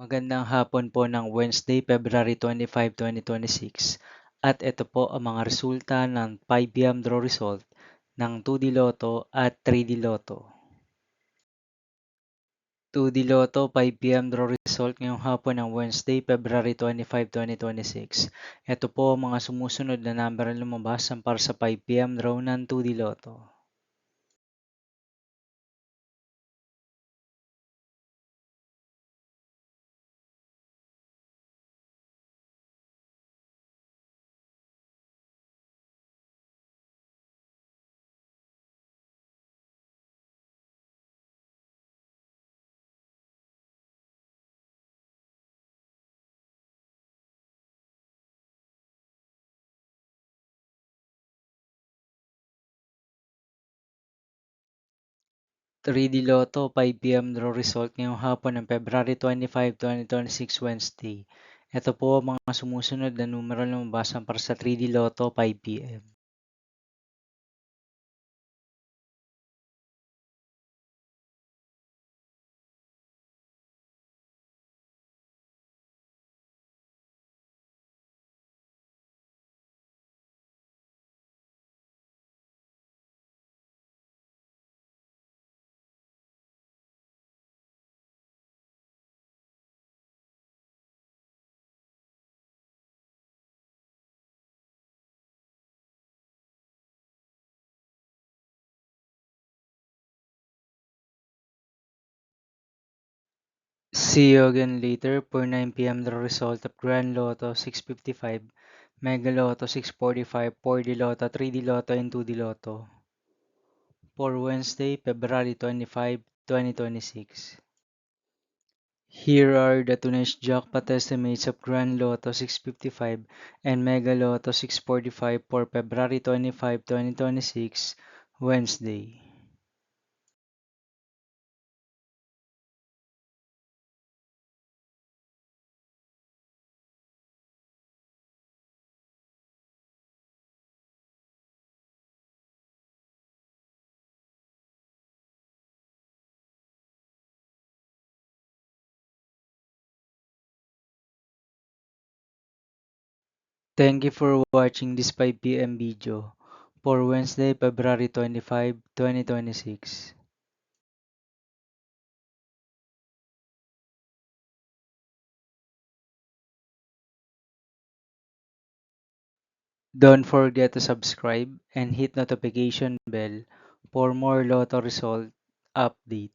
Magandang hapon po ng Wednesday, February 25, 2026. At ito po ang mga resulta ng 5 p.m. draw result ng 2D Lotto at 3D Lotto. 2D Lotto 5 p.m. draw result ngayong hapon ng Wednesday, February 25, 2026. Ito po ang mga sumusunod na number na lumabas para sa 5 p.m. draw ng 2D Lotto. 3D Lotto 5 p.m. draw result ngayong hapon ng February 25, 2026 Wednesday. Ito po ang mga sumusunod na numero na lumabas para sa 3D Lotto 5 p.m. 'See you again later for 9 p.m. the result of Grand Lotto 655, Mega Lotto 645, 4D Lotto, 3D Lotto, and 2D Lotto for Wednesday, February 25, 2026. Here are the today's jackpot estimates of Grand Lotto 655 and Mega Lotto 645 for February 25, 2026, Wednesday. Thank you for watching this 5 p.m. video for Wednesday, February 25, 2026. Don't forget to subscribe and hit notification bell for more Lotto result update.